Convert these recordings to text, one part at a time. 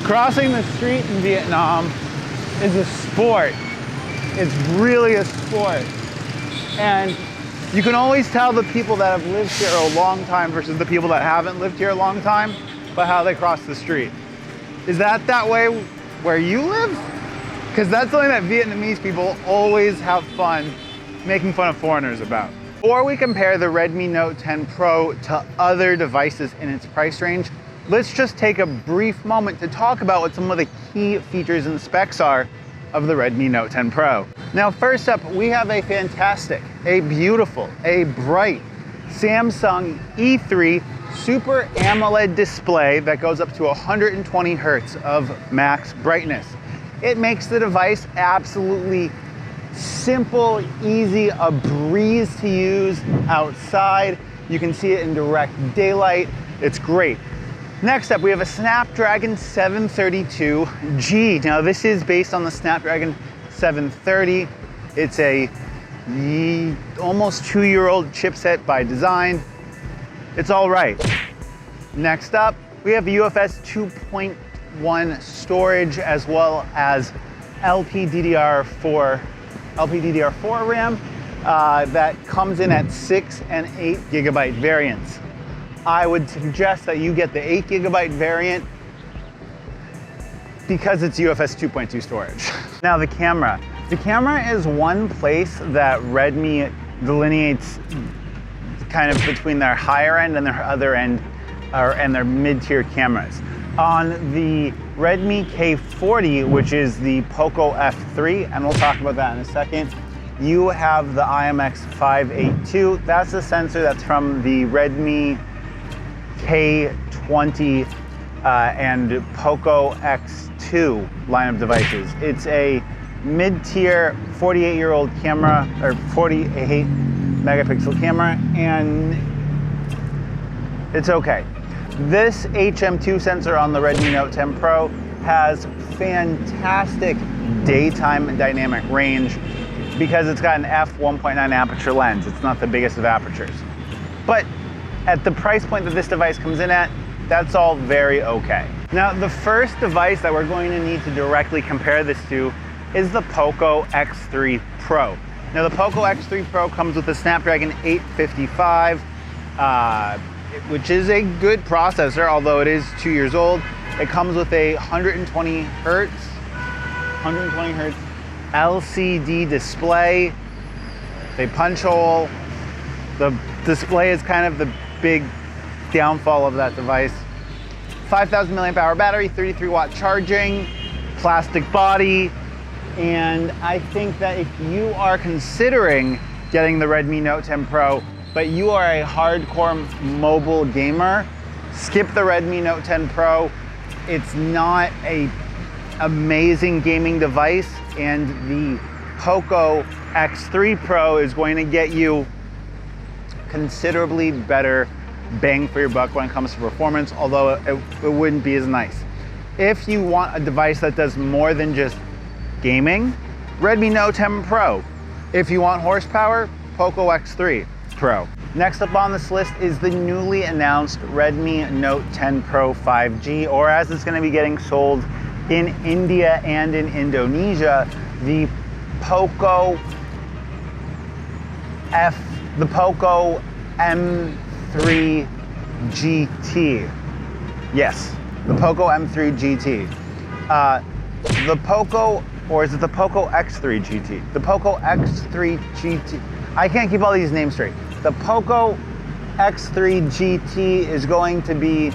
Crossing the street in Vietnam is a sport. It's really a sport. And you can always tell the people that have lived here a long time versus the people that haven't lived here a long time by how they cross the street. Is that way where you live? Because that's something that Vietnamese people always have fun making fun of foreigners about. Before we compare the Redmi Note 10 Pro to other devices in its price range, let's just take a brief moment to talk about what some of the key features and specs are of the Redmi Note 10 Pro. Now, first up, we have a fantastic, a beautiful, a bright Samsung E3 Super AMOLED display that goes up to 120 Hertz of max brightness. It makes the device absolutely simple, easy, a breeze to use outside. You can see it in direct daylight. It's great. Next up, we have a Snapdragon 732G. Now, this is based on the Snapdragon 730. It's a almost 2-year-old chipset by design. It's all right. Next up, we have UFS 2.1 storage as well as LPDDR4 RAM that comes in at 6 and 8 GB variants. I would suggest that you get the 8 GB variant because it's UFS 2.2 storage. Now, the camera. The camera is one place that Redmi delineates kind of between their higher end and their other end, and their mid-tier cameras. On the Redmi K40, which is the Poco F3, and we'll talk about that in a second, you have the IMX582. That's the sensor that's from the Redmi K20 and Poco X2 line of devices. It's a mid-tier 48-year-old camera, or 48 megapixel camera, and it's okay. This HM2 sensor on the Redmi Note 10 Pro has fantastic daytime dynamic range because it's got an f1.9 aperture lens. It's not the biggest of apertures. But at the price point that this device comes in at, that's all very okay. Now, the first device that we're going to need to directly compare this to is the Poco X3 Pro. Now, the Poco X3 Pro comes with a Snapdragon 855, which is a good processor, although it is 2 years old. It comes with a 120 Hertz LCD display, a punch hole. The display is kind of the big downfall of that device. 5,000 milliamp hour battery, 33 watt charging, plastic body. And I think that if you are considering getting the Redmi Note 10 Pro, but you are a hardcore mobile gamer, skip the Redmi Note 10 Pro. It's not an amazing gaming device, and the Poco X3 Pro is going to get you considerably better bang for your buck when it comes to performance, although it wouldn't be as nice. If you want a device that does more than just gaming, Redmi Note 10 Pro. If you want horsepower, Poco X3 Pro. Next up on this list is the newly announced Redmi Note 10 Pro 5G, or as it's going to be getting sold in India and in Indonesia, the Poco M3 GT. Yes, the Poco M3 GT. The Poco, or is it the Poco X3 GT? The Poco X3 GT. I can't keep all these names straight. The Poco X3 GT is going to be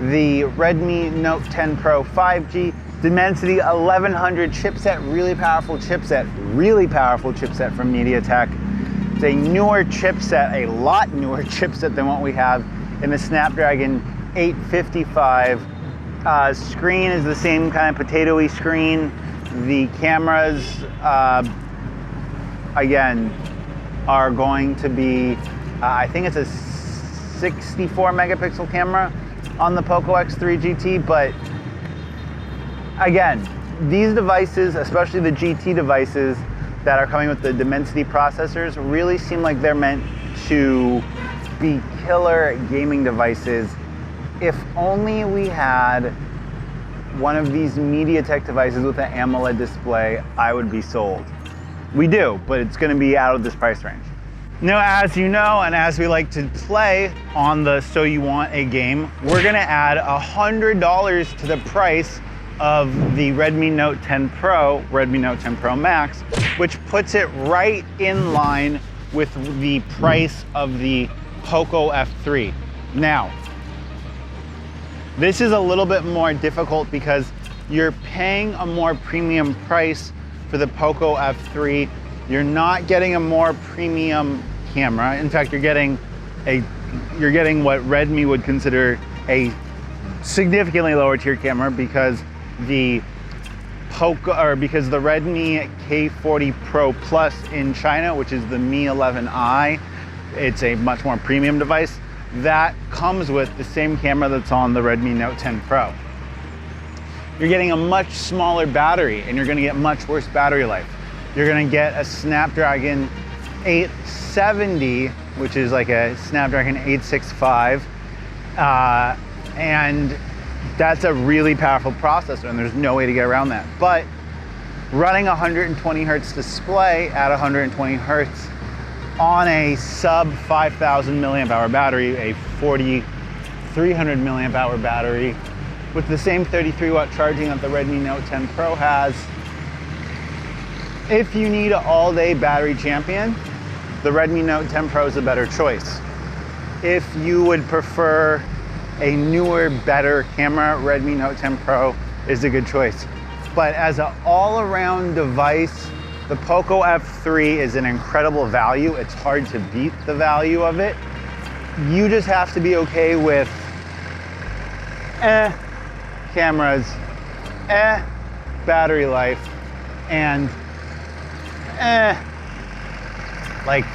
the Redmi Note 10 Pro 5G. Dimensity 1100 chipset, really powerful chipset from MediaTek. It's a newer chipset, a lot newer chipset than what we have in the Snapdragon 855. Screen is the same kind of potatoey screen. The cameras, again, are going to be, I think it's a 64 megapixel camera on the Poco X3 GT, but again, these devices, especially the GT devices that are coming with the Dimensity processors, really seem like they're meant to be killer gaming devices. If only we had one of these MediaTek devices with an AMOLED display, I would be sold. We do, but it's gonna be out of this price range. Now, as you know, and as we like to play on the So You Want a game, we're gonna add $100 to the price of the Redmi Note 10 Pro, Redmi Note 10 Pro Max, which puts it right in line with the price of the Poco F3. Now, this is a little bit more difficult because you're paying a more premium price for the Poco F3. You're not getting a more premium camera. In fact, you're getting what Redmi would consider a significantly lower tier camera because the Redmi K40 Pro Plus in China, which is the Mi 11i, it's a much more premium device, that comes with the same camera that's on the Redmi Note 10 Pro. You're getting a much smaller battery and you're gonna get much worse battery life. You're gonna get a Snapdragon 870, which is like a Snapdragon 865, and that's a really powerful processor and there's no way to get around that. But running 120 hertz display at 120 hertz on a sub 5,000 milliamp hour battery, a 4,300 milliamp hour battery, with the same 33 watt charging that the Redmi Note 10 Pro has, if you need an all day battery champion, the Redmi Note 10 Pro is a better choice. If you would prefer a newer, better camera, Redmi Note 10 Pro is a good choice. But as an all-around device, the Poco F3 is an incredible value. It's hard to beat the value of it. You just have to be okay with cameras, battery life, and like,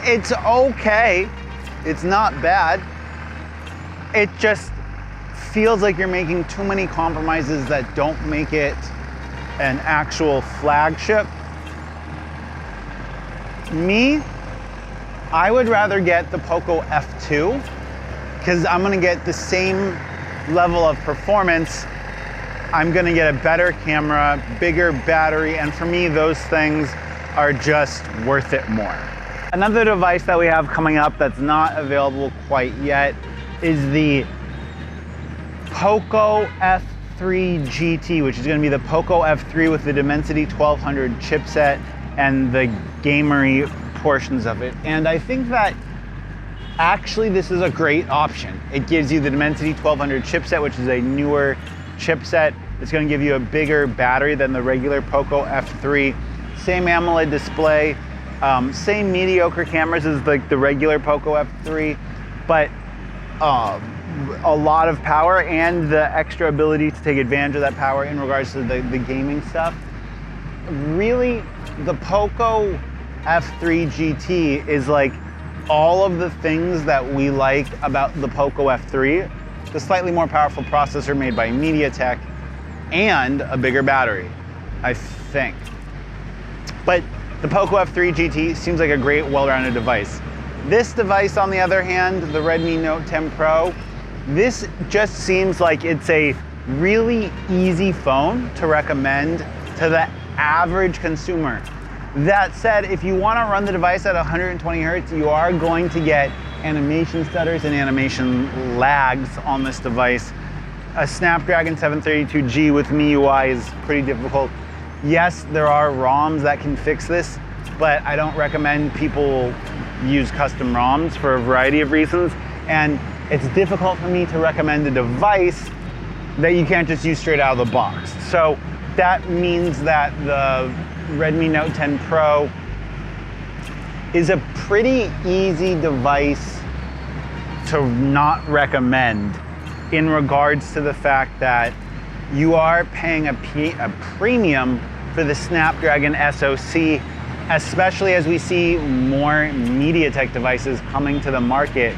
it's okay. It's not bad. It just feels like you're making too many compromises that don't make it an actual flagship. Me, I would rather get the Poco F2 because I'm gonna get the same level of performance. I'm gonna get a better camera, bigger battery, and for me, those things are just worth it more. Another device that we have coming up that's not available quite yet is the Poco F3 GT, which is going to be the Poco F3 with the Dimensity 1200 chipset and the gamery portions of it. And I think that actually this is a great option. It gives you the Dimensity 1200 chipset, which is a newer chipset. It's going to give you a bigger battery than the regular Poco F3. Same AMOLED display, same mediocre cameras as the regular Poco F3, but a lot of power and the extra ability to take advantage of that power in regards to the gaming stuff. Really, the Poco F3 GT is like all of the things that we like about the Poco F3, the slightly more powerful processor made by MediaTek, and a bigger battery, I think. But the Poco F3 GT seems like a great, well-rounded device. This device, on the other hand, the Redmi Note 10 Pro, this just seems like it's a really easy phone to recommend to the average consumer. That said, if you want to run the device at 120 hertz, you are going to get animation stutters and animation lags on this device. A Snapdragon 732G with MIUI is pretty difficult. Yes, there are ROMs that can fix this, but I don't recommend people use custom ROMs for a variety of reasons. And it's difficult for me to recommend a device that you can't just use straight out of the box. So that means that the Redmi Note 10 Pro is a pretty easy device to not recommend in regards to the fact that you are paying a premium for the Snapdragon SoC, especially as we see more MediaTek devices coming to the market